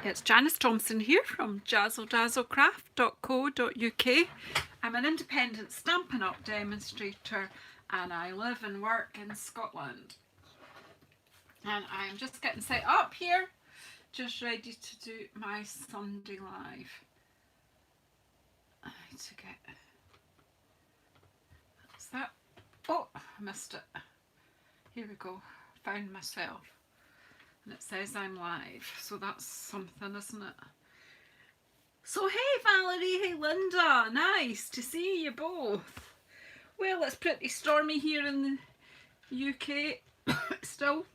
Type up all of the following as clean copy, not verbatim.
It's Janice Thompson here from JazzleDazzleCraft.co.uk. I'm an independent Stampin' Up! Demonstrator and I live and work in Scotland. And I'm just getting set up here, just ready to do my Sunday live. I need to get... What's that? Oh, I missed it. Here we go. Found myself. And it says I'm live, so that's something, isn't it? So hey Valerie, hey Linda, nice to see you both. Well, it's pretty stormy here in the UK still.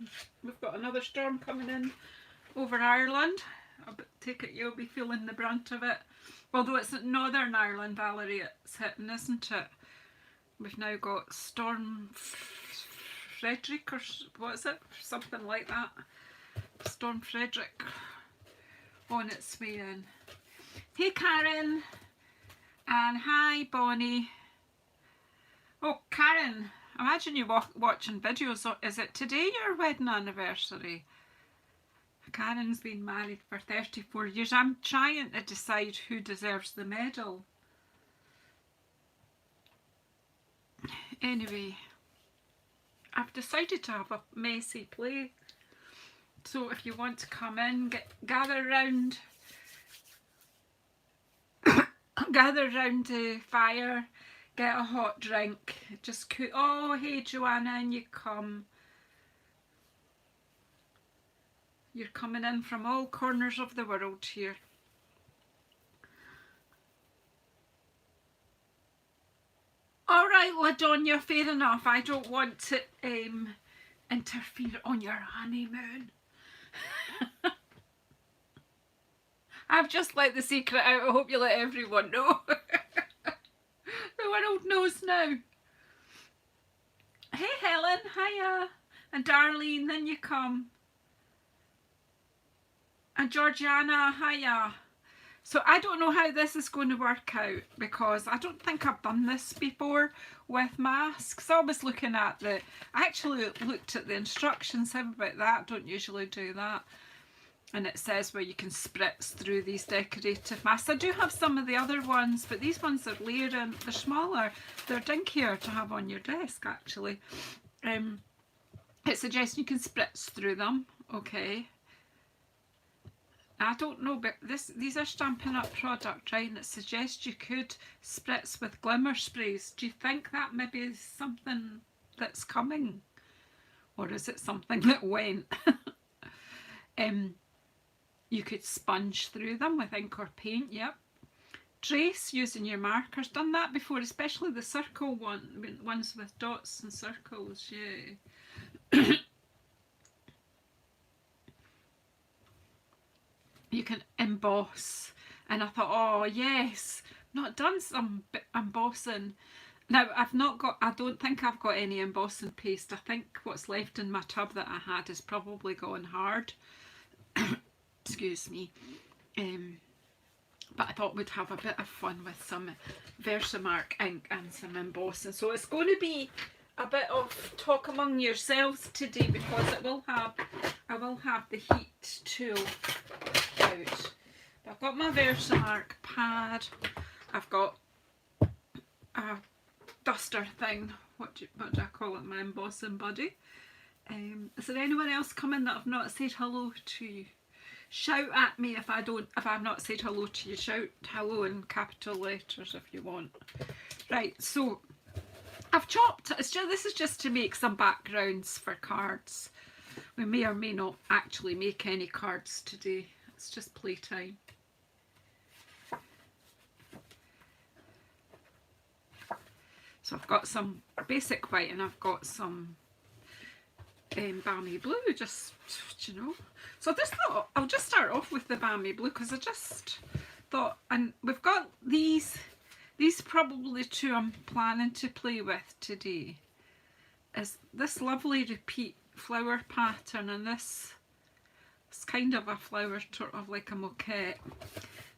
We've got another storm coming in over Ireland. I take it you'll be feeling the brunt of it. Although it's Northern Ireland, Valerie, it's hitting, isn't it? We've now got Storm Frederick, or what is it? Something like that. Storm Frederick on its way in. Hey Karen, and hi Bonnie. Oh Karen, imagine you watching videos. Is it today your wedding anniversary? Karen's been married for 34 years. I'm trying to decide who deserves the medal. Anyway, I've decided to have a messy play. So if you want to come in, gather round the fire, get a hot drink, just cook. Oh, hey Joanna, and you come. You're coming in from all corners of the world here. All right, LaDonia, fair enough. I don't want to interfere on your honeymoon. I've just let the secret out. I hope you let everyone know. The world knows now. Hey Helen, hiya. And Darlene, then you come. And Georgiana, hiya. So I don't know how this is going to work out because I don't think I've done this before with masks. I was looking at I actually looked at the instructions. How about that? Don't usually do that. And it says where you can spritz through these decorative masks. I do have some of the other ones, but these ones are layering. They're smaller. They're dinkier to have on your desk, actually. It suggests you can spritz through them. Okay. I don't know, but these are Stampin' Up! Product, right? And it suggests you could spritz with glimmer sprays. Do you think that maybe is something that's coming? Or is it something that went? You could sponge through them with ink or paint, yep. Trace using your markers. Done that before, especially the circle ones with dots and circles, yeah. You can emboss, and I thought, oh yes, not done some embossing. Now I don't think I've got any embossing paste. I think what's left in my tub that I had is probably gone hard. Excuse me. But I thought we'd have a bit of fun with some Versamark ink and some embossing. So it's going to be a bit of talk among yourselves today because I will have the heat tool out. I've got my Versamark pad. I've got a duster thing. What do I call it? My embossing buddy. Is there anyone else coming that I've not said hello to? Shout at me if I've not said hello to you. Shout hello in capital letters if you want. Right, so I've chopped. This is just to make some backgrounds for cards. We may or may not actually make any cards today. It's just playtime. So I've got some basic white and I've got some balmy blue, just, you know. So I just thought I'll just start off with the balmy blue because I just thought, and we've got these probably two I'm planning to play with today. Is this lovely repeat flower pattern, and this it's kind of a flower sort of like a moquette.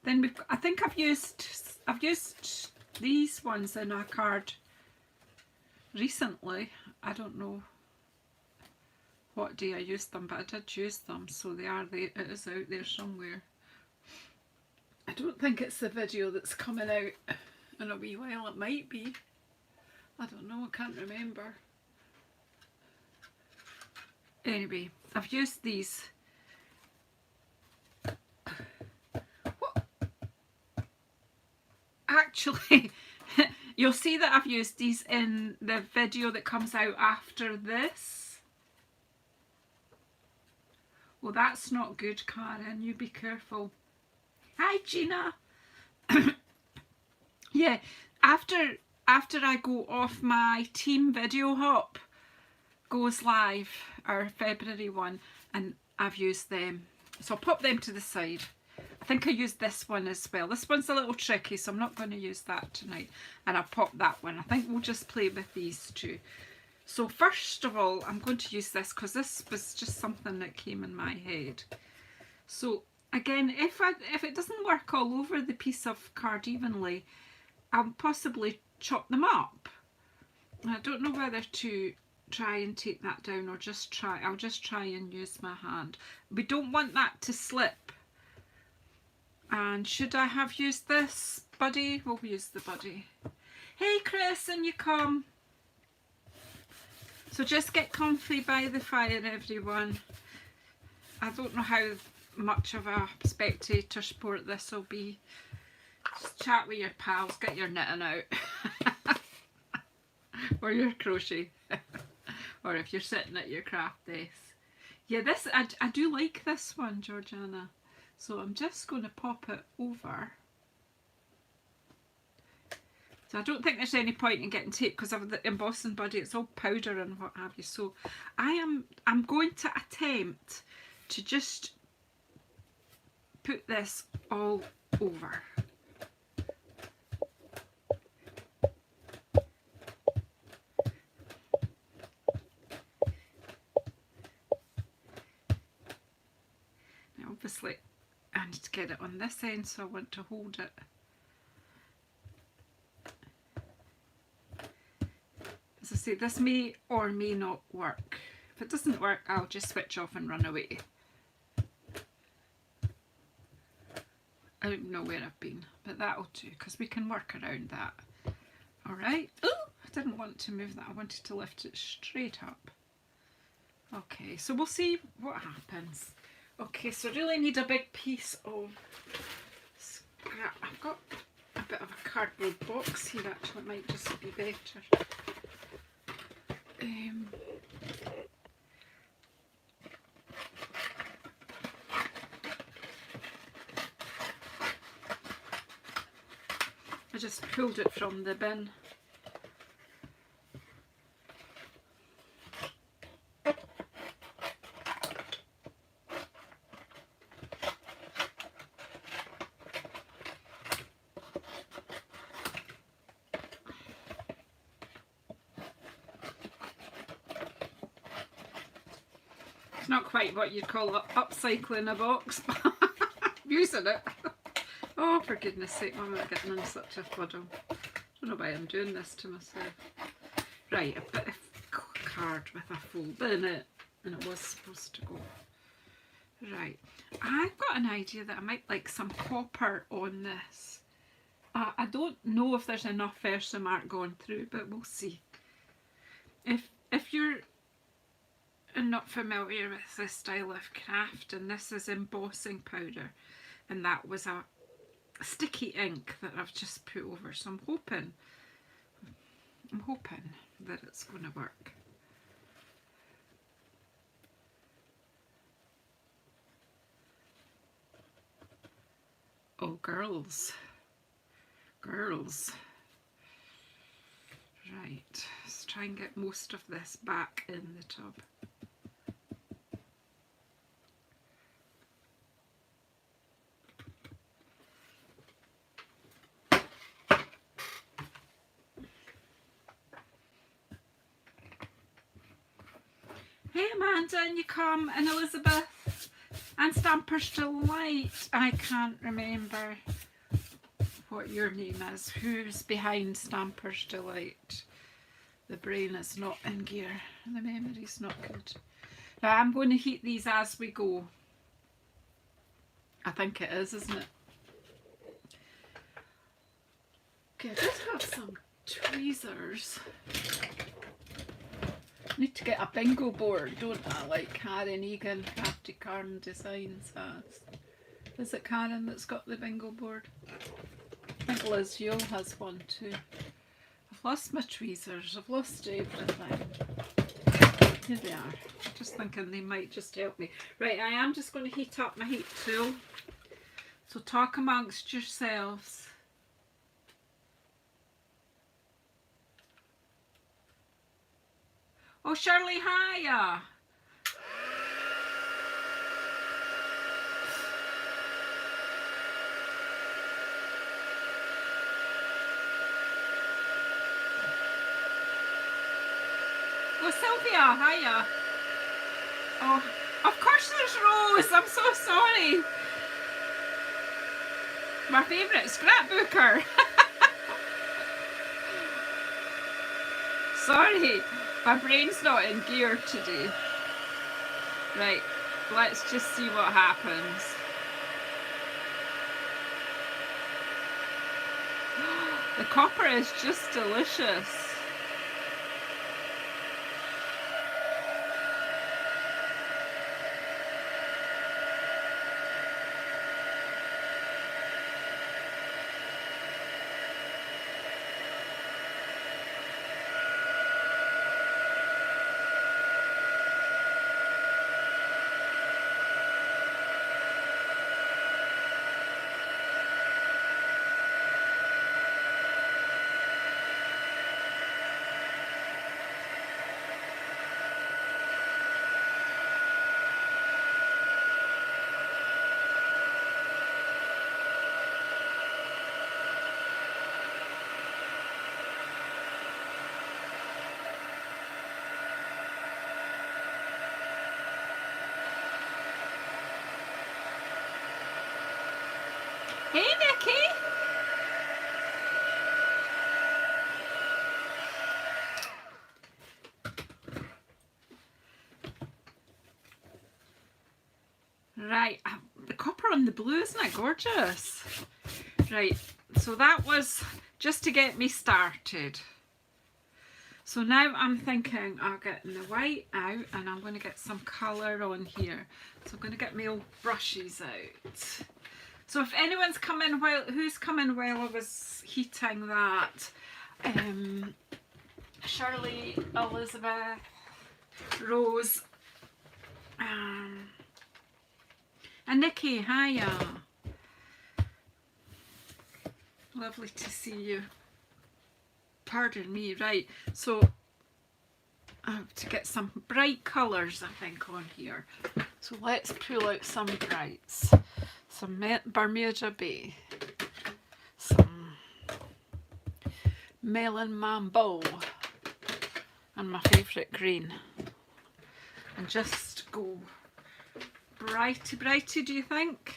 Then I think I've used these ones in a card recently. I don't know. what day I used them, but I did use them, so they are there. It is out there somewhere. I don't think it's the video that's coming out in a wee while. It might be. I don't know, I can't remember. Anyway, I've used these. What? Actually, you'll see that I've used these in the video that comes out after this. Well, that's not good, Karen. You be careful. Hi, Gina. Yeah, after I go off, my team video hop goes live, our February one, and I've used them. So I'll pop them to the side. I think I used this one as well. This one's a little tricky, so I'm not going to use that tonight. And I'll pop that one. I think we'll just play with these two. So first of all, I'm going to use this because this was just something that came in my head. So again, if it doesn't work all over the piece of card evenly, I'll possibly chop them up. I don't know whether to try and take that down or just try. I'll just try and use my hand. We don't want that to slip. And should I have used this buddy? We'll use the buddy. Hey Chris, and you come. So just get comfy by the fire, everyone. I don't know how much of a spectator sport this will be. Just chat with your pals, get your knitting out. Or your crochet. Or if you're sitting at your craft desk. Yeah, this I do like this one, Georgiana. So I'm just going to pop it over. So I don't think there's any point in getting tape because of the embossing buddy. It's all powder and what have you. So I'm going to attempt to just put this all over. Now obviously I need to get it on this end, so I want to hold it. As I say, this may or may not work. If it doesn't work, I'll just switch off and run away. I don't know where I've been, but that'll do, because we can work around that. Alright. Oh, I didn't want to move that. I wanted to lift it straight up. Okay, so we'll see what happens. Okay, so I really need a big piece of scrap. I've got a bit of a cardboard box here, actually. It might just be better. I just pulled it from the bin. Not quite what you'd call upcycling a box, but I'm using it. Oh, for goodness sake, I'm not getting in such a puddle. I don't know why I'm doing this to myself. Right, a bit of card with a fold in it, and it was supposed to go. Right, I've got an idea that I might like some copper on this. I don't know if there's enough Versamark going through, but we'll see. If you're not familiar with this style of craft, and this is embossing powder, and that was a sticky ink that I've just put over, so I'm hoping that it's going to work. Oh, girls. Right, let's try and get most of this back in the tub. Hey Amanda, and you come, and Elizabeth, and Stamper's Delight. I can't remember what your name is. Who's behind Stamper's Delight? The brain is not in gear. The memory's not good. Now I'm going to heat these as we go. I think it is, isn't it? Okay, I just have some tweezers. Need to get a bingo board, don't I? Like Karen Egan, Crafty Karen Designs has. Is it Karen that's got the bingo board? I think Liz Yule has one too. I've lost my tweezers, I've lost everything. Here they are. I'm just thinking they might just help me. Right, I am just going to heat up my heat tool. So talk amongst yourselves. Oh, Shirley, hiya. Oh, Sylvia, hiya. Oh, of course there's Rose. I'm so sorry. My favourite scrapbooker. Sorry, my brain's not in gear today. Right, let's just see what happens. The copper is just delicious. Hey, Nikki. Right, the copper on the blue, isn't it gorgeous? Right, so that was just to get me started. So now I'm thinking I'll get the white out and I'm going to get some colour on here. So I'm going to get my old brushes out. So if anyone's coming who's coming while I was heating that, Shirley, Elizabeth, Rose, and Nikki, hiya. Lovely to see you. Pardon me, right, so I have to get some bright colours I think on here. So let's pull out some brights. Some Bermuda Bay, some Melon Mambo, and my favourite green. And just go brighty, do you think?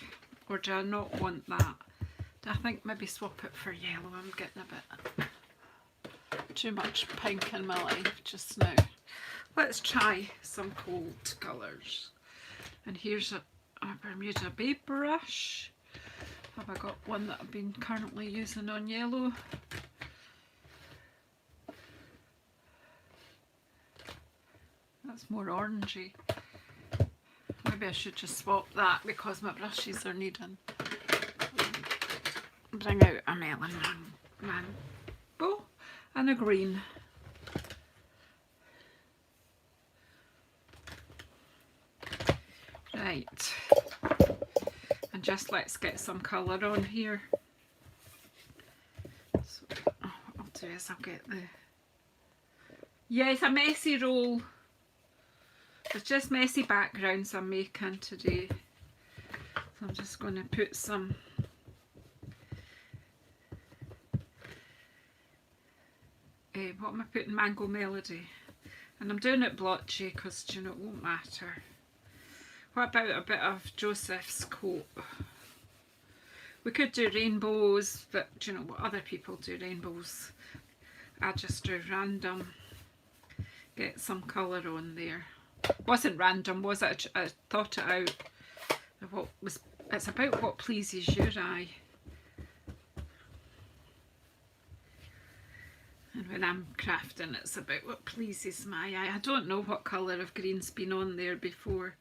Or do I not want that? Do I think maybe swap it for yellow? I'm getting a bit too much pink in my life just now. Let's try some cold colours. And here's a Bermuda Bay brush. Have I got one that I've been currently using on yellow? That's more orangey. Maybe I should just swap that because my brushes are needing. Bring out a melon mango and a green. Right, and just let's get some colour on here. So what I'll do is I'll get the, yeah, it's a messy roll. It's just messy backgrounds I'm making today. So I'm just going to put some what am I putting? Mango Melody. And I'm doing it blotchy because, you know, it won't matter. What about a bit of Joseph's coat? We could do rainbows, but do you know what other people do rainbows? I just do random. Get some colour on there. Wasn't random, was it? I thought it out. It's about what pleases your eye. And when I'm crafting, it's about what pleases my eye. I don't know what colour of green's been on there before,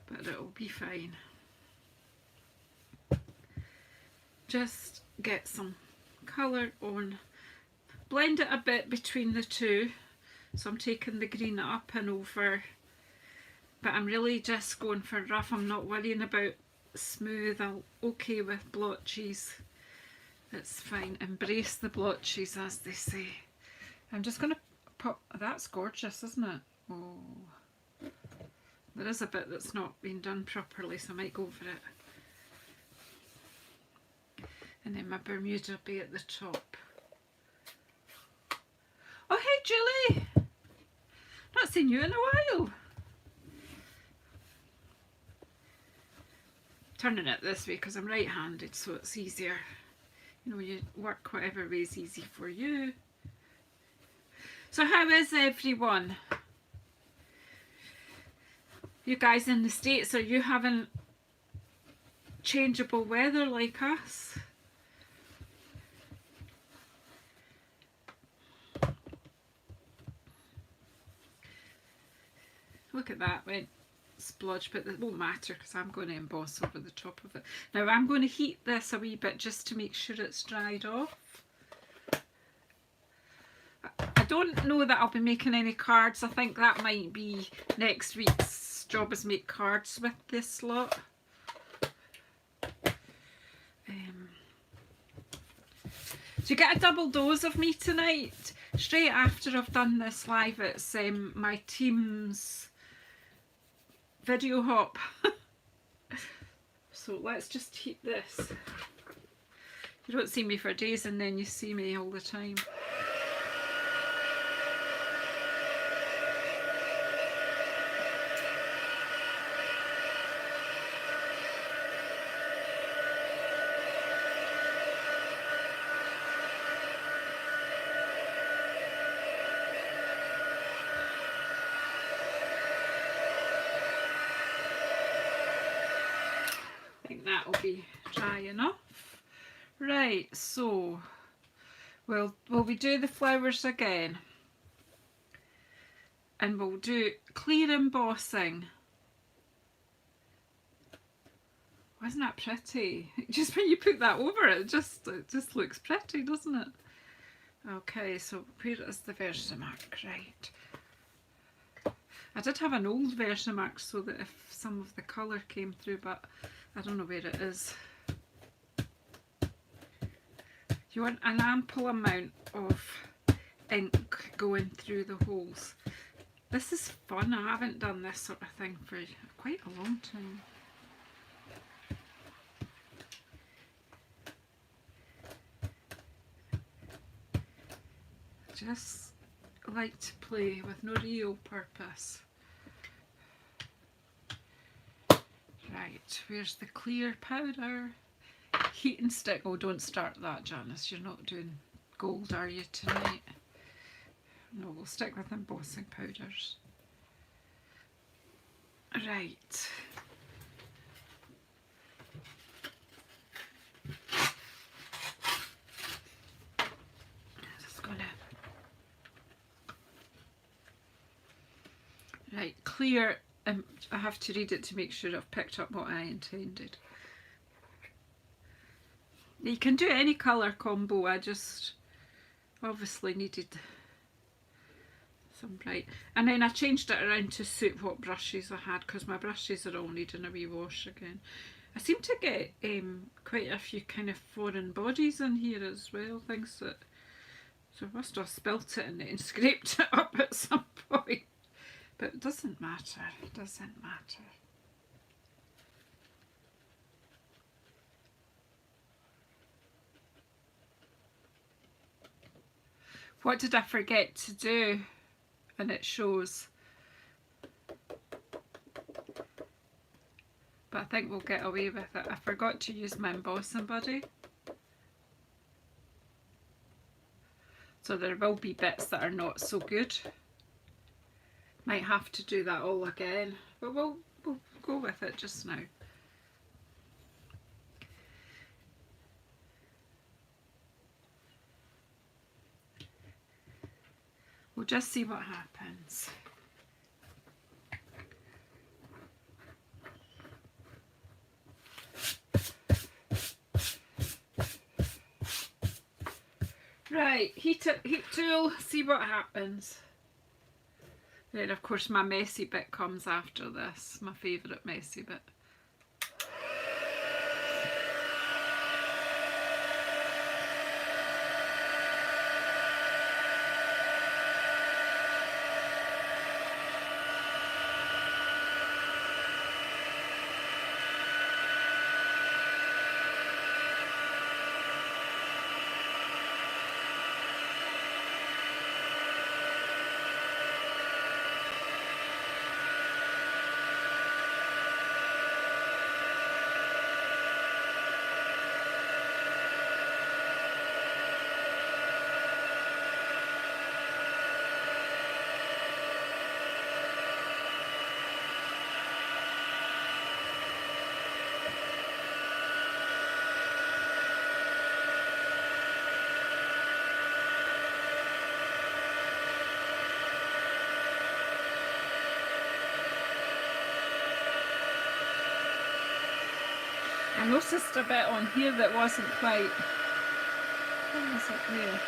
but it'll be fine. Just get some colour on. Blend it a bit between the two. So I'm taking the green up and over, but I'm really just going for rough. I'm not worrying about smooth. I'm okay with blotches. It's fine. Embrace the blotches, as they say. I'm just going to pop. That's gorgeous, isn't it? Oh, there is a bit that's not been done properly, so I might go for it. And then my Bermuda Bay at the top. Oh, hey, Julie! Not seen you in a while. Turning it this way because I'm right-handed, so it's easier. You know, you work whatever way is easy for you. So how is everyone? You guys in the States, are you having changeable weather like us? Look at that, went splodge, but it won't matter because I'm going to emboss over the top of it. Now I'm going to heat this a wee bit just to make sure it's dried off. I don't know that I'll be making any cards. I think that might be next week's job, is make cards with this lot. So you get a double dose of me tonight. Straight after I've done this live, it's my team's video hop. So let's just heat this. You don't see me for days and then you see me all the time. That'll be dry enough. Right, so will we do the flowers again? And we'll do clear embossing. Wasn't that pretty? Just when you put that over it, it just looks pretty, doesn't it? Okay, so where is the Versamark? Right. I did have an old Versamark so that if some of the colour came through, but I don't know where it is. You want an ample amount of ink going through the holes. This is fun. I haven't done this sort of thing for quite a long time. Just like to play with no real purpose. Right, where's the clear powder? Heat and stick. Oh, don't start that, Janice. You're not doing gold, are you, tonight? No, we'll stick with embossing powders. Right. Just gonna... Right, clear. I have to read it to make sure I've picked up what I intended. You can do any colour combo, I just obviously needed some bright. And then I changed it around to suit what brushes I had, because my brushes are all needing a wee wash again. I seem to get quite a few kind of foreign bodies in here as well, things that... So I must have spilt it and then scraped it up at some point. But it doesn't matter, it doesn't matter. What did I forget to do? And it shows. But I think we'll get away with it. I forgot to use my embossing buddy. So there will be bits that are not so good. Might have to do that all again, but we'll go with it just now. We'll just see what happens. Right, heat tool, see what happens. Then of course my messy bit comes after this, my favourite messy bit. I noticed a bit on here that wasn't quite, what was it there?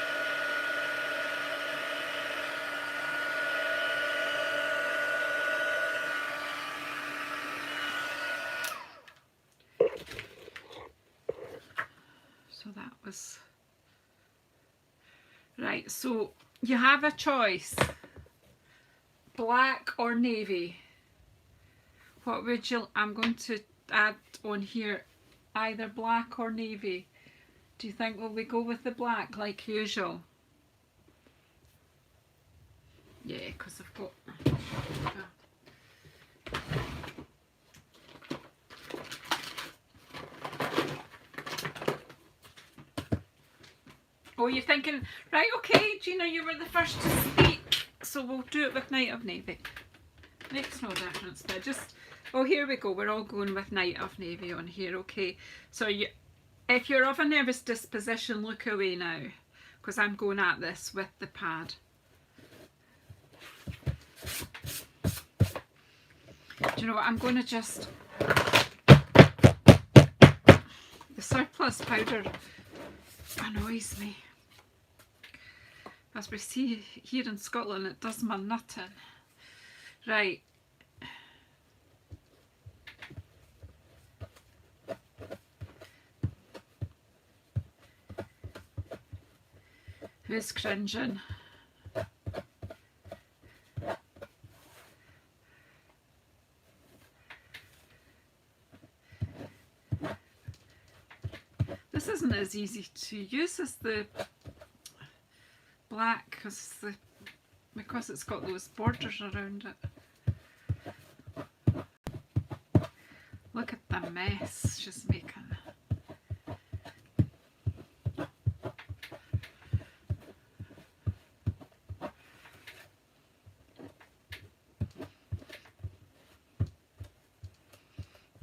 So that was, right, so you have a choice, black or navy. What would you, I'm going to add on here either black or navy. Do you think will we go with the black like usual? Yeah, because I've got... Oh, you're thinking, right, okay, Gina, you were the first to speak, so we'll do it with Night of Navy. Makes no difference, but just... Oh, here we go. We're all going with Night of Navy on here, okay? So you, if you're of a nervous disposition, look away now, because I'm going at this with the pad. Do you know what? I'm going to just... The surplus powder annoys me. As we see here in Scotland, it does my nutting. Right. Who's cringing? This isn't as easy to use as the black because it's got those borders around it. Look at the mess she's making.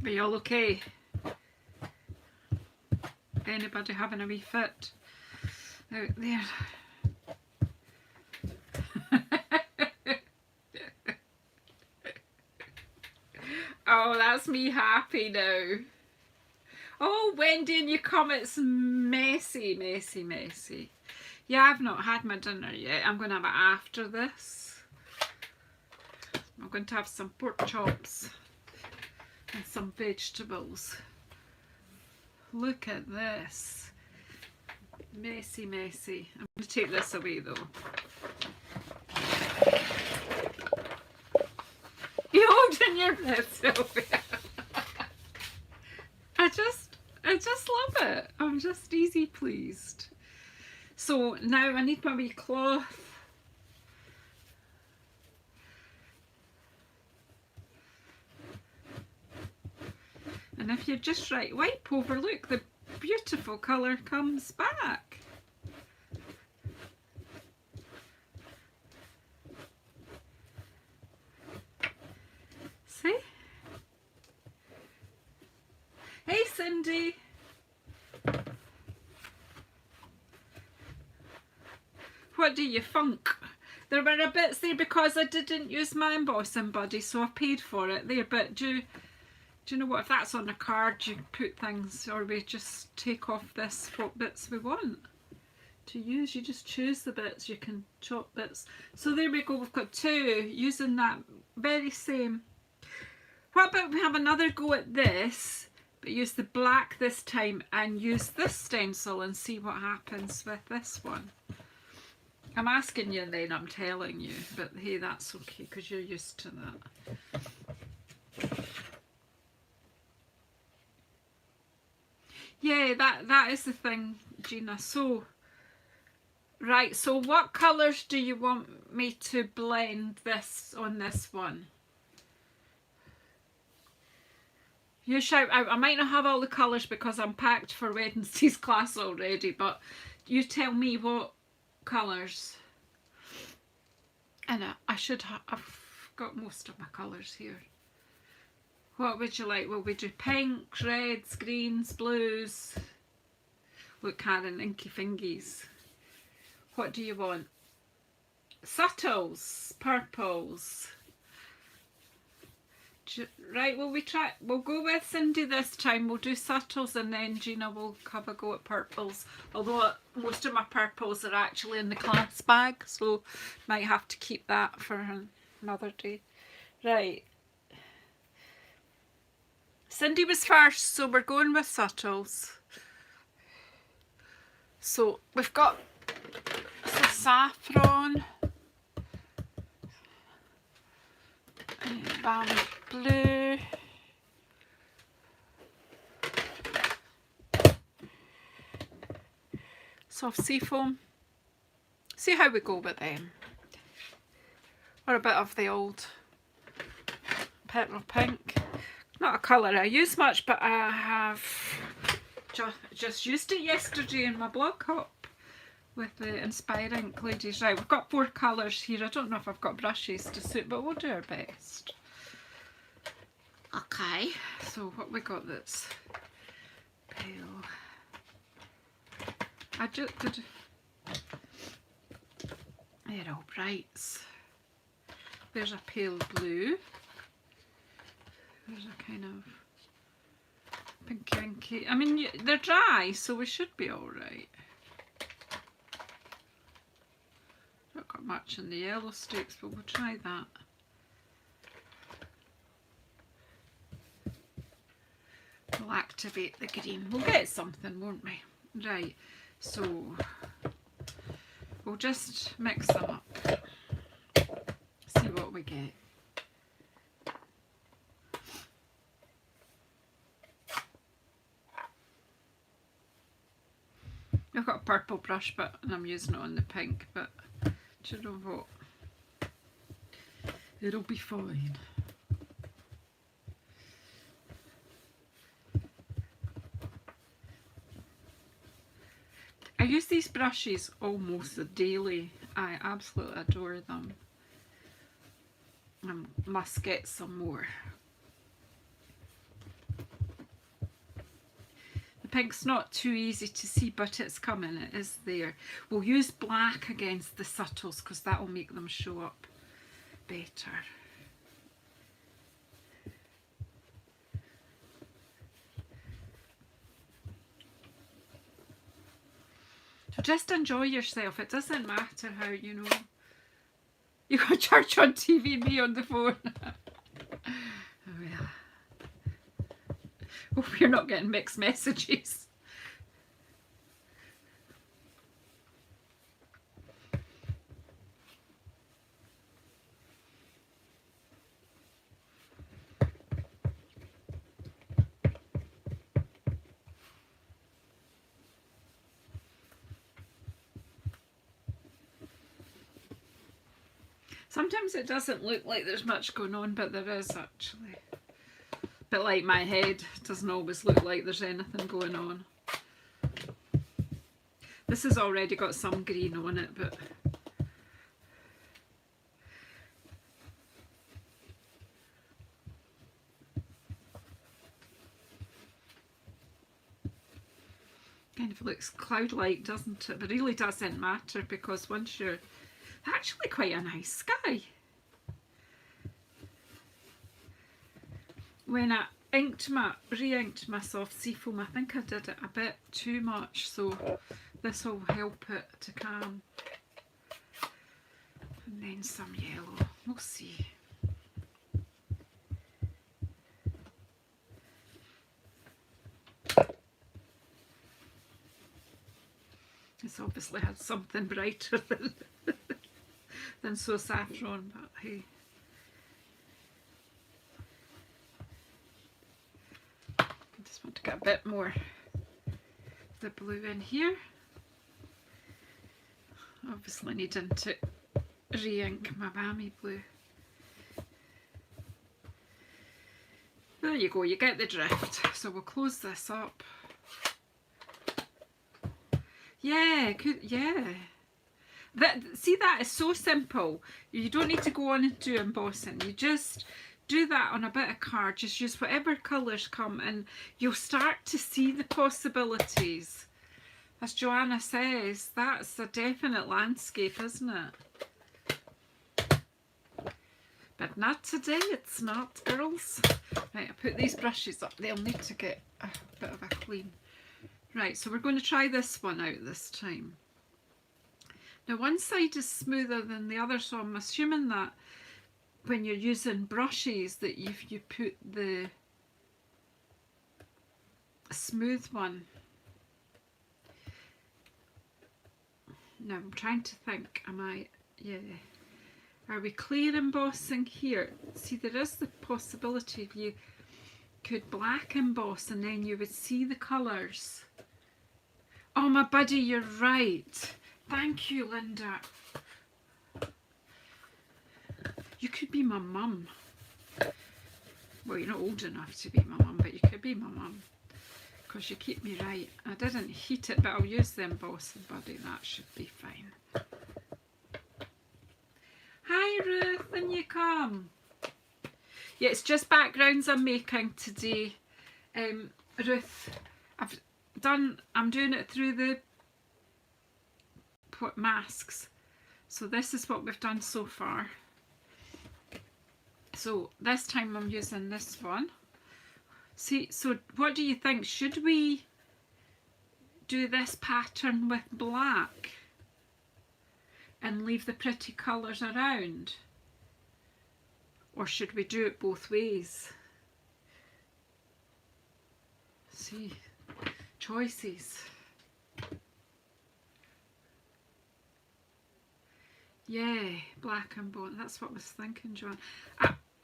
Are you all okay? Anybody having a wee fit out there? Oh, that's me happy now. Oh, Wendy, in your comments, messy, messy, messy. Yeah, I've not had my dinner yet. I'm going to have it after this. I'm going to have some pork chops and some vegetables. Look at this. Messy, messy. I'm going to take this away though. You holding your breath, Sylvia. I just love it. I'm just easy pleased. So now I need my wee cloth. And if you just wipe over, look, the beautiful colour comes back. Hey Cindy. What do you think? There were a bits there because I didn't use my embossing buddy, so I paid for it there. But do you know what? If that's on a card, you put things, or we just take off this what bits we want to use. You just choose the bits. You can chop bits. So there we go. We've got two using that very same. What about we have another go at this, but use the black this time and use this stencil and see what happens with this one. I'm asking you and then I'm telling you, but hey, that's okay because you're used to that. Yeah, that is the thing, Gina. So, right, so what colours do you want me to blend this on this one? You shout out. I might not have all the colours because I'm packed for Wednesday's class already, but you tell me what colours. And I should have, I've got most of my colours here. What would you like? Will we do pinks, reds, greens, blues? Look, Karen, inky fingies. What do you want? Subtles, purples. Right, we'll go with Cindy this time. We'll do subtles and then Gina will have a go at purples. Although most of my purples are actually in the class bag, so might have to keep that for another day. Right. Cindy was first, so we're going with subtles. So we've got some saffron, blue, soft seafoam. See how we go with them. Or a bit of the old petrol pink. Not a colour I use much, but I have just used it yesterday in my blog hop with the Inspiring ladies. Right, we've got 4 colours here. I don't know if I've got brushes to suit, but we'll do our best. Okay, so what we got that's pale. I just did. They're all brights. There's a pale blue. There's a kind of pinky. I mean, they're dry, so we should be all right. Not got much in the yellow sticks, but we'll try that. We'll activate the green. We'll get something, won't we? Right, so we'll just mix them up. See what we get. I've got a purple brush, but and I'm using it on the pink, but do you know what? It'll be fine. I use these brushes almost daily. I absolutely adore them. I must get some more. The pink's not too easy to see, but it's coming, it is there. We'll use black against the subtles because that will make them show up better. So just enjoy yourself. It doesn't matter how, you know, you got church on TV, me on the phone. Oh yeah. Hope you're not getting mixed messages. Sometimes it doesn't look like there's much going on, but there is actually. But like my head doesn't always look like there's anything going on. This has already got some green on it, but Kind of looks cloud-like, doesn't it? But it really doesn't matter, because once you're actually quite a nice sky. When I re-inked my soft seafoam, I think I did it a bit too much, so this will help it to calm. And then some yellow, we'll see. It's obviously had something brighter than so saffron, but hey. I just want to get a bit more of the blue in here. Obviously needing to re-ink my Bammy blue. There you go, you get the drift. So we'll close this up. Yeah, yeah. See, that is so simple. You don't need to go on and do embossing. You just do that on a bit of card. Just use whatever colours come and you'll start to see the possibilities. As Joanna says, that's a definite landscape, isn't it? But not today, it's not, girls. Right, I put these brushes up. They'll need to get a bit of a clean. Right, so we're going to try this one out this time. Now one side is smoother than the other, so I'm assuming that when you're using brushes that if you put the smooth one. Now I'm trying to think, yeah. Are we clear embossing here? See, there is the possibility of you could black emboss and then you would see the colours. Oh, my buddy, you're right. Thank you, Linda. You could be my mum. Well, you're not old enough to be my mum, but you could be my mum. Because you keep me right. I didn't heat it, but I'll use the embossing, buddy. That should be fine. Hi, Ruth, and you come. Yeah, it's just backgrounds I'm making today. Ruth, I'm doing it through the masks. So this is what we've done so far. So this time I'm using this one. See, so what do you think? Should we do this pattern with black and leave the pretty colours around? Or should we do it both ways? See, choices. Yeah, black and bone. That's what I was thinking, John.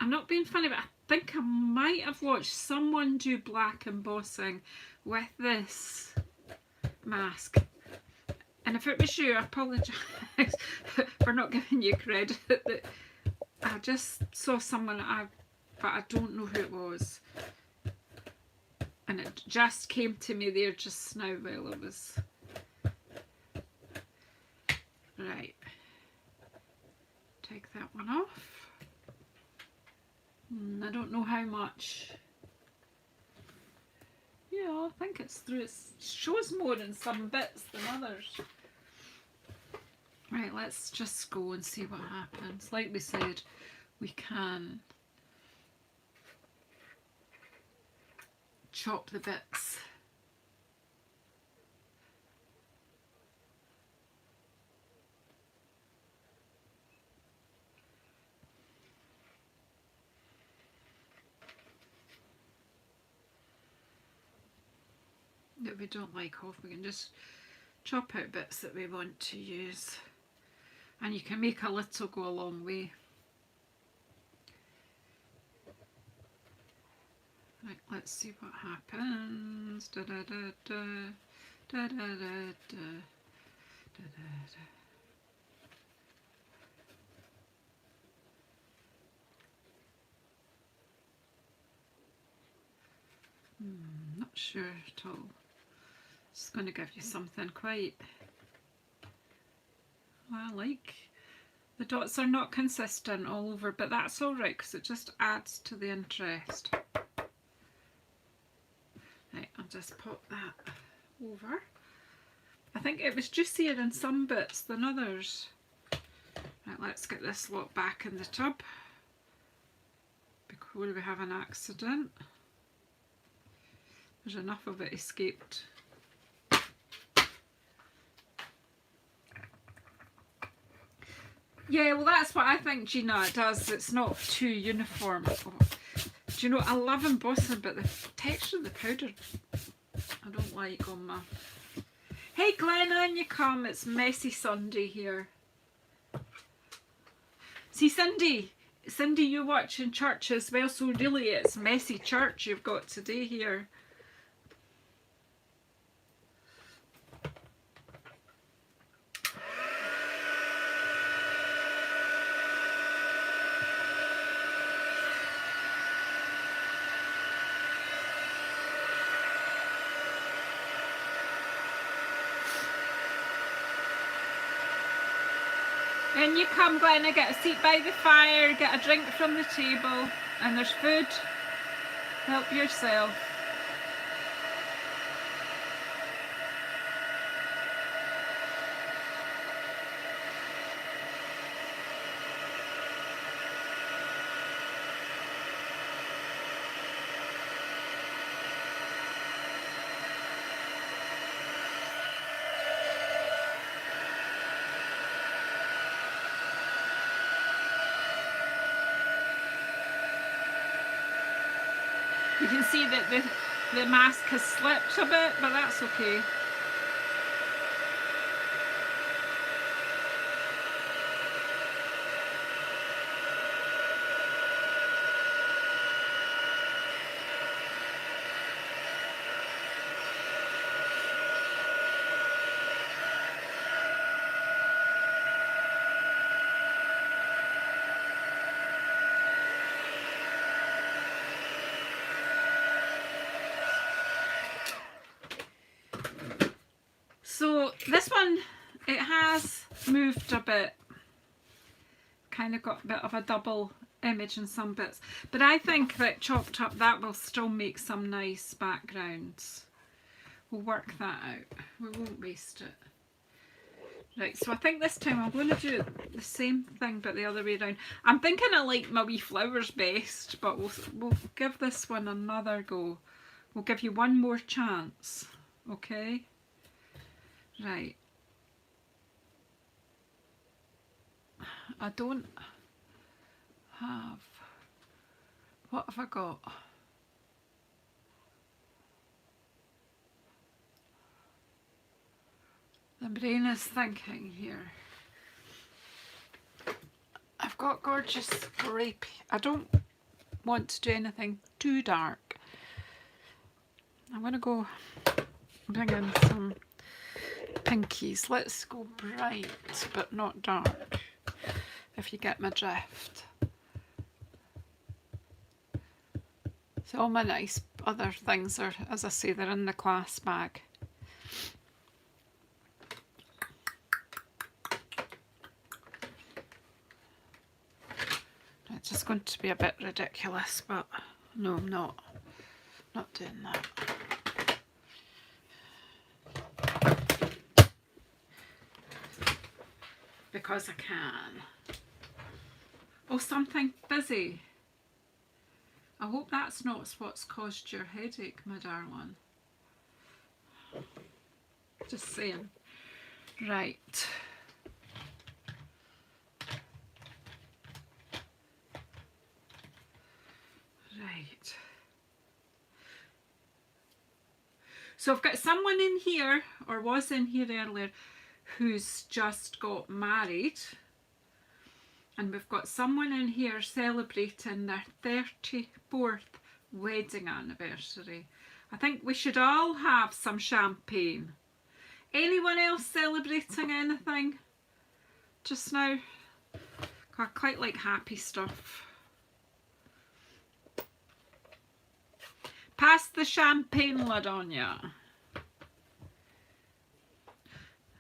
I'm not being funny, but I think I might have watched someone do black embossing with this mask. And if it was you, I apologise for not giving you credit. That I just saw someone, but I don't know who it was. And it just came to me there just now while it was... Right. Take that one off. I don't know how much. Yeah, I think it's through. It shows more in some bits than others. Right, let's just go and see what happens. Like we said, we can chop the bits. That we don't like off, we can just chop out bits that we want to use, and you can make a little go a long way. Right, let's see what happens. Da, da, da, da, da, da, da, da, da, da. Not sure at all. It's going to give you something quite... I like the dots are not consistent all over, but that's all right because it just adds to the interest. Right, I'll just pop that over. I think it was juicier in some bits than others. Right, let's get this lot back in the tub before we have an accident. There's enough of it escaped. Yeah, well that's what I think, Gina, it does. It's not too uniform. Oh, do you know, I love embossing, but the texture of the powder I don't like on my... Hey Glenna, in you come. It's Messy Sunday here. See, Cindy, you're watching church as well, so really it's messy church you've got today here. In you come, Glenna, get a seat by the fire, get a drink from the table, and there's food. Help yourself. You can see that the mask has slipped a bit, but that's okay. So this one, it has moved a bit, kind of got a bit of a double image in some bits, but I think that chopped up that will still make some nice backgrounds. We'll work that out, we won't waste it. Right, so I think this time I'm going to do the same thing but the other way around. I'm thinking I like my wee flowers best, but we'll give this one another go. We'll give you one more chance, okay? Right. I don't have... What have I got? The brain is thinking here. I've got gorgeous grape. I don't want to do anything too dark. I'm going to go bring in some pinkies. Let's go bright but not dark, if you get my drift. So all my nice other things are, as I say, they're in the class bag. It's just going to be a bit ridiculous, but no, I'm not doing that. Because I can. Oh, something fizzy. I hope that's not what's caused your headache, my darling. Just saying. Right. Right. So I've got someone in here, or was in here earlier, who's just got married, and we've got someone in here celebrating their 34th wedding anniversary. I think we should all have some champagne. Anyone else celebrating anything just now? I quite like happy stuff. Pass the champagne lid on ya.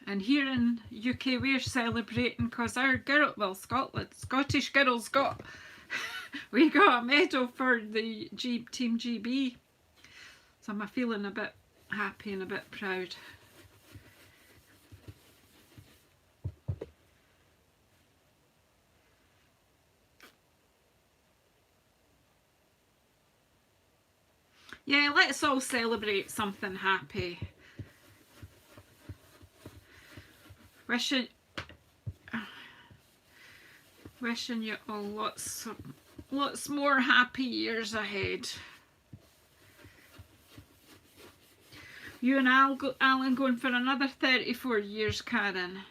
And here in UK we're celebrating because our girl, well, Scottish girls got, we got a medal for the Team GB. So I'm feeling a bit happy and a bit proud. Yeah, let's all celebrate something happy. Wishing you all lots more happy years ahead. You and Alan going for another 34 years, Karen.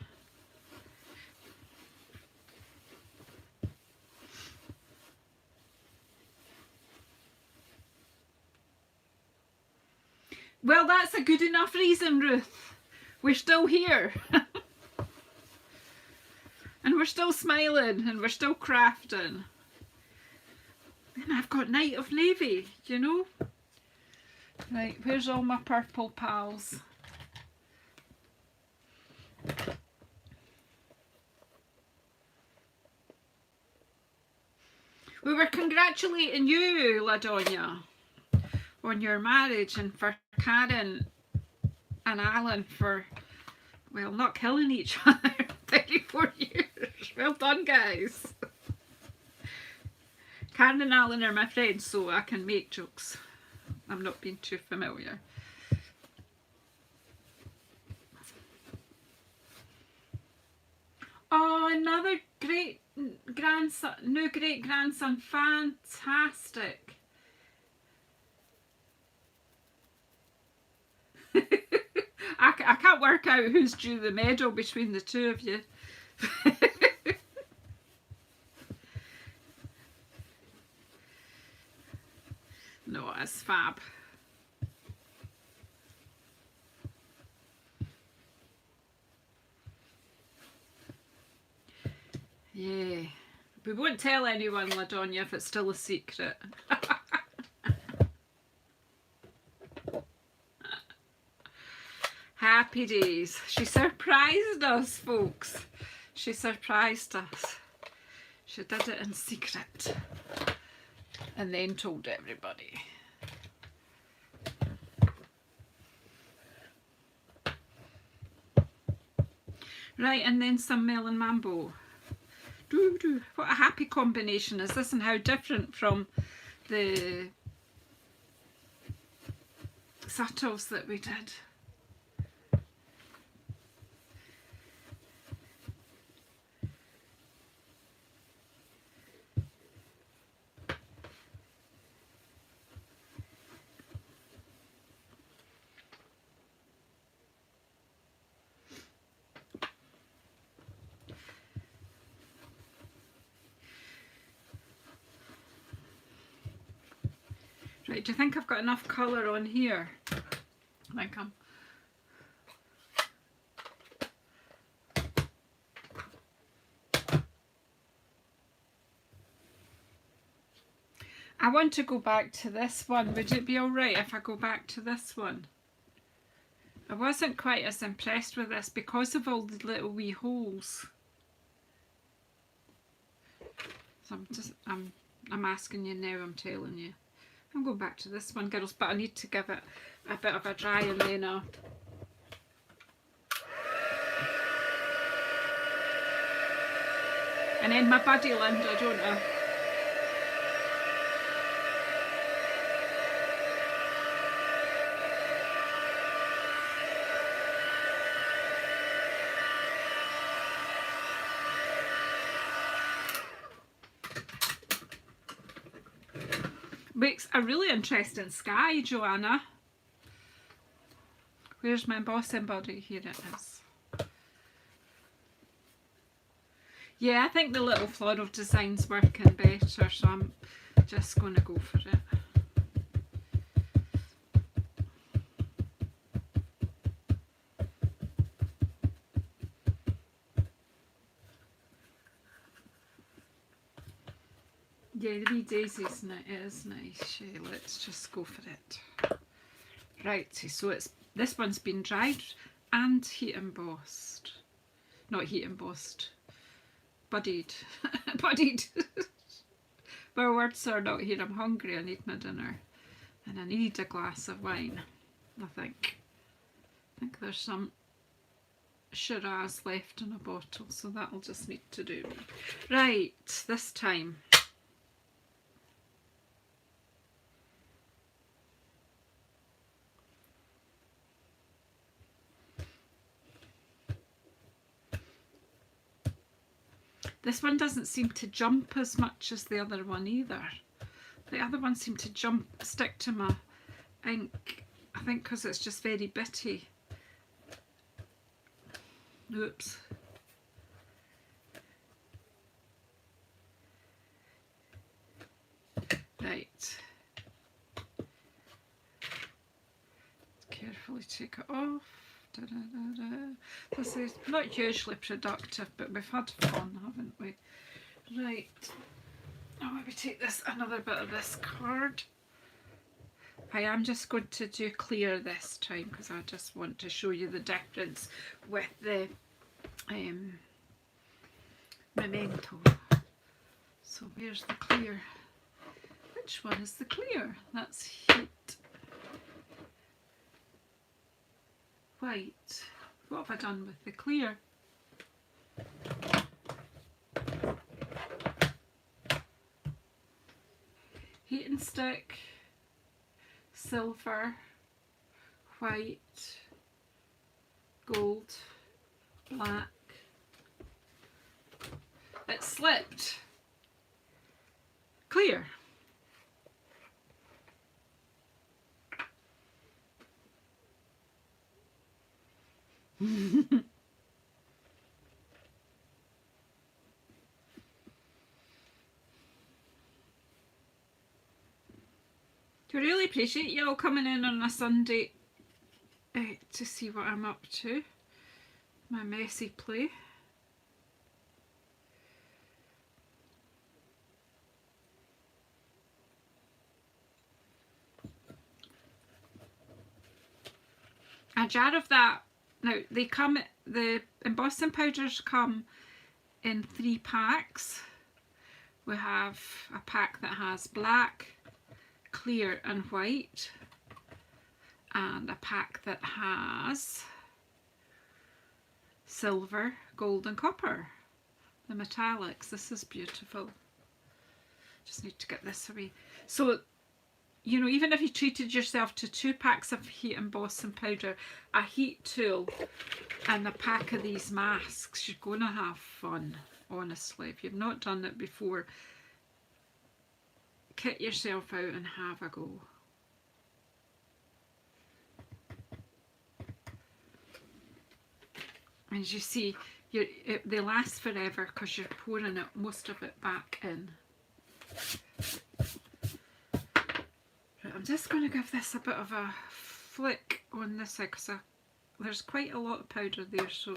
Well, that's a good enough reason, Ruth. We're still here. And we're still smiling and we're still crafting. And I've got Night of Navy, you know. Right, where's all my purple pals? We were congratulating you, LaDonia, on your marriage, and for Karen and Alan for, well, not killing each other 34 years. Well done, guys. Karen and Alan are my friends, so I can make jokes. I'm not being too familiar. Oh, another great grandson, new great grandson, fantastic. I can't work out who's due the medal between the two of you. No, it's fab. Yeah. We won't tell anyone, LaDonia, if it's still a secret. Happy days. She surprised us, folks. She surprised us. She did it in secret and then told everybody. Right, and then some melon mambo. What a happy combination is this, and how different from the subtles that we did. Right, do you think I've got enough colour on here? I think I want to go back to this one. Would it be alright if I go back to this one? I wasn't quite as impressed with this because of all the little wee holes. So I'm asking you now, I'm telling you. I'm going back to this one, girls, but I need to give it a bit of a dry and then and then my buddy Linda, don't I? Makes a really interesting sky, Joanna. Where's my embossing buddy? Here it is. Yeah, I think the little floral design's working better, so I'm just going to go for it. Yeah, the wee daisies is nice. Yeah, let's just go for it. Right, so this one's been dried and heat embossed. Not heat embossed. Buddied. Buddied. My words are not here. I'm hungry. I need my dinner. And I need a glass of wine, I think. I think there's some Shiraz left in a bottle, so that'll just need to do. Right, this time. This one doesn't seem to jump as much as the other one either. The other one seemed to stick to my ink, I think because it's just very bitty. Oops. Right. Carefully take it off. Da, da, da, da. This is not hugely productive, but we've had fun, haven't we? Right. Now maybe take this another bit of this card. I am just going to do clear this time because I just want to show you the difference with the memento. So where's the clear? Which one is the clear? That's heat. White. What have I done with the clear? Heat and stick, silver, white, gold, black. It slipped. Clear. I really appreciate you all coming in on a Sunday to see what I'm up to. My messy play. A jar of that. Now they come, the embossing powders come in 3 packs. We have a pack that has black, clear and white, and a pack that has silver, gold and copper, the metallics. This is beautiful. Just need to get this away. So, you know, even if you treated yourself to 2 packs of heat embossing powder, a heat tool and a pack of these masks, you're going to have fun, honestly. If you've not done it before, kit yourself out and have a go. As you see, they last forever because you're pouring it, most of it back in. Right, I'm just going to give this a bit of a flick on this side because there's quite a lot of powder there, so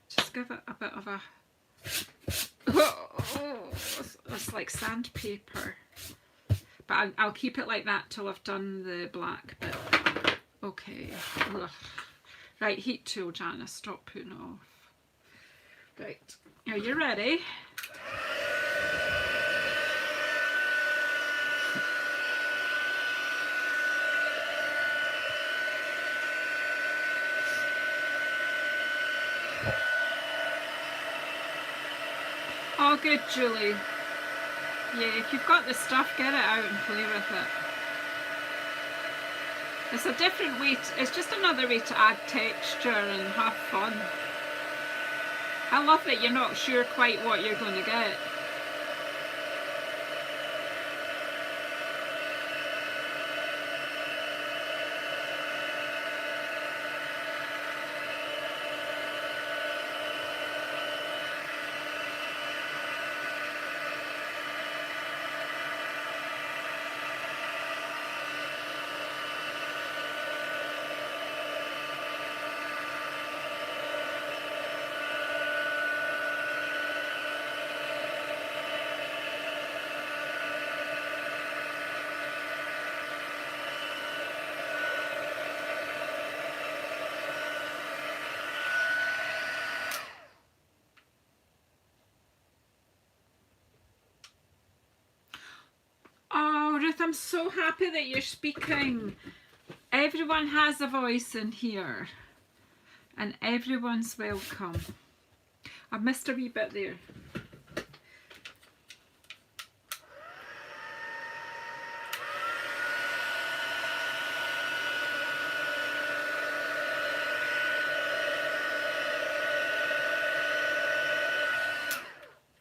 just give it a bit of a... it's like sandpaper. But I'll keep it like that till I've done the black bit. Okay. Ugh. Right, heat tool, Janice, stop putting it off. Right, are you ready? Oh, good, Julie. Yeah, if you've got the stuff, get it out and play with it. It's a different way, it's just another way to add texture and have fun. I love that you're not sure quite what you're going to get. Oh, Ruth, I'm so happy that you're speaking. Everyone has a voice in here and everyone's welcome. I've missed a wee bit there.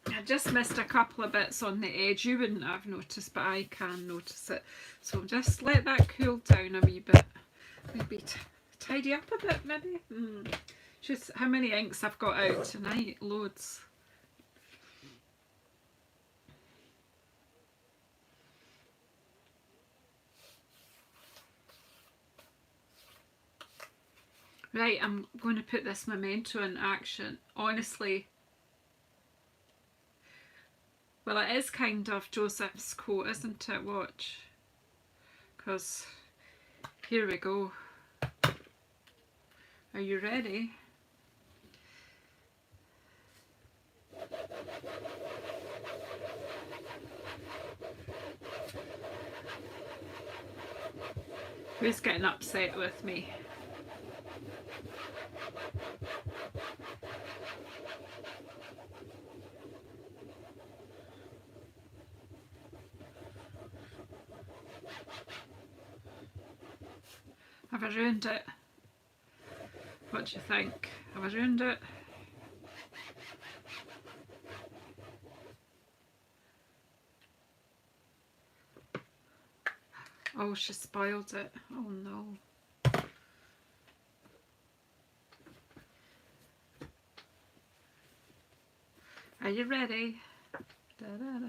I I just missed a couple of bits on the edge. You wouldn't have noticed, but I can notice it. So just let that cool down a wee bit. Maybe tidy up a bit, maybe. Just how many inks I've got out tonight? Loads. Right, I'm going to put this memento in action. Honestly, well, it is kind of Joseph's quote, isn't it? Watch. Because here we go. Are you ready? Who's getting upset with me? Have I ruined it? What do you think? Have I ruined it? Oh, she spoiled it. Oh no. Are you ready? Da, da, da.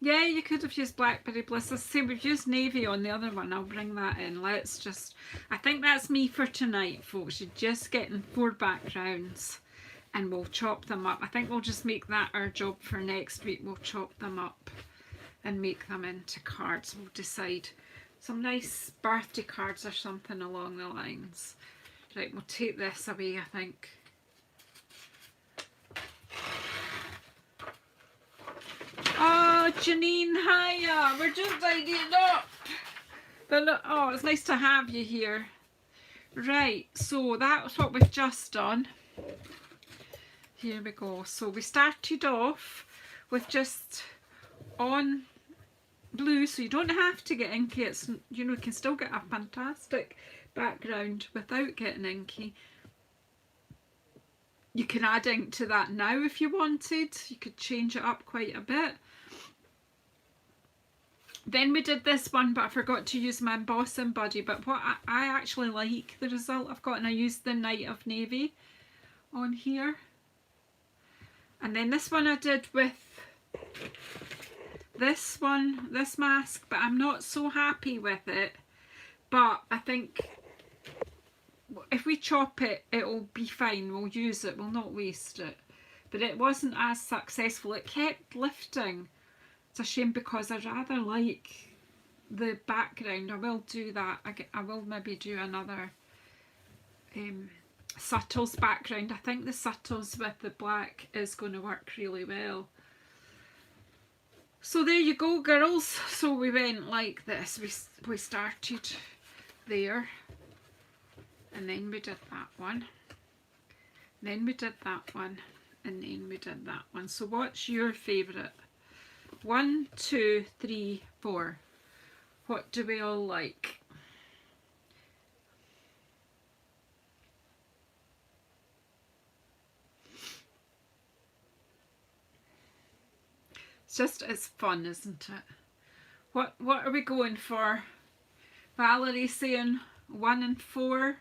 Yeah, you could have used Blackberry Bliss. Let's see, we've used navy on the other one. I'll bring that in. Let's just, I think that's me for tonight, folks. You're just getting 4 backgrounds and we'll chop them up. I think we'll just make that our job for next week. We'll chop them up and make them into cards. We'll decide some nice birthday cards or something along the lines. Right, we'll take this away, I think. Oh, Janine, hiya. We're just tidying up. But oh, it's nice to have you here. Right, so that's what we've just done. Here we go. So we started off with just on blue, so you don't have to get inky. It's, you know, you can still get a fantastic background without getting inky. You can add ink to that now if you wanted. You could change it up quite a bit. Then we did this one, but I forgot to use my embossing buddy. But what I actually like the result I've got, and I used the Night of Navy on here. And then this one I did with this one, this mask, but I'm not so happy with it. But I think if we chop it, it'll be fine. We'll use it, we'll not waste it. But it wasn't as successful. It kept lifting. It's a shame because I rather like the background. I will do that. I will maybe do another subtles background. I think the subtles with the black is going to work really well. So there you go, girls. So we went like this. We started there. And then we did that one. Then we did that one. And then we did that one. So what's your favourite? 1, 2, 3, 4. What do we all like? It's just, it's fun, isn't it? What are we going for? Valerie saying 1 and 4.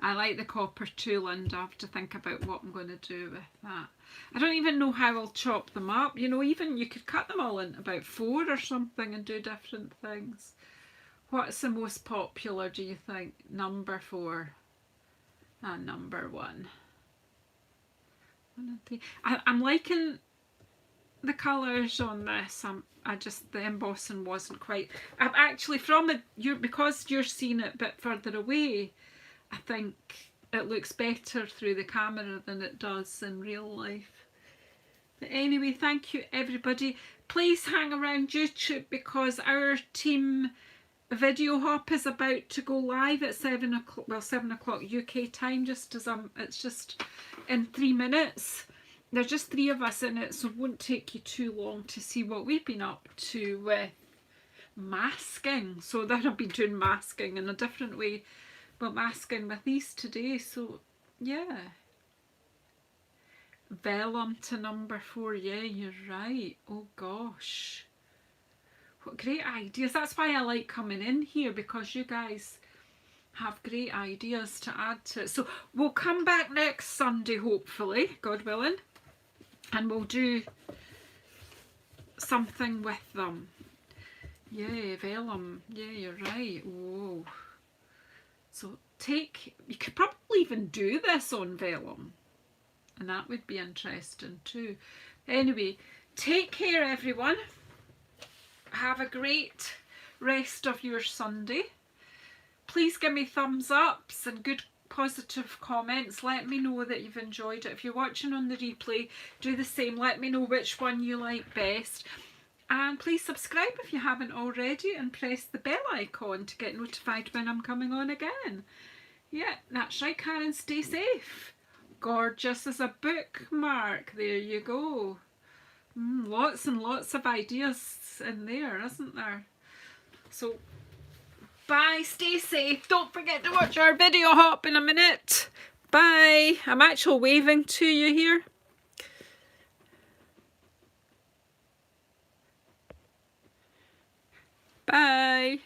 I like the copper too, Linda. I have to think about what I'm going to do with that. I don't even know how I'll chop them up. You know, even you could cut them all into about 4 or something and do different things. What's the most popular, do you think? Number 4 and number 1. I'm liking the colours on this. I just, the embossing wasn't quite. I've actually, from it, because you're seeing it a bit further away, I think it looks better through the camera than it does in real life. But anyway, thank you everybody. Please hang around YouTube because our team video hop is about to go live at 7 o'clock, well, 7 o'clock UK time, just as it's just in 3 minutes. There's just 3 of us in it, so it won't take you too long to see what we've been up to with masking. So that I've been doing masking in a different way, but masking with these today. So yeah, vellum to number 4. Yeah, you're right. Oh gosh, what great ideas. That's why I like coming in here, because you guys have great ideas to add to it. So we'll come back next Sunday, hopefully, God willing, and we'll do something with them. Yeah, vellum. Yeah, you're right. Whoa. So you could probably even do this on vellum, and that would be interesting too. Anyway, take care everyone. Have a great rest of your Sunday. Please give me thumbs ups and good positive comments. Let me know that you've enjoyed it. If you're watching on the replay, do the same. Let me know which one you like best. And please subscribe if you haven't already, and press the bell icon to get notified when I'm coming on again. Yeah, that's right, Karen. Stay safe. Gorgeous as a bookmark. There you go. Lots and lots of ideas in there, isn't there? So, bye. Stay safe. Don't forget to watch our video hop in a minute. Bye. I'm actually waving to you here. Bye.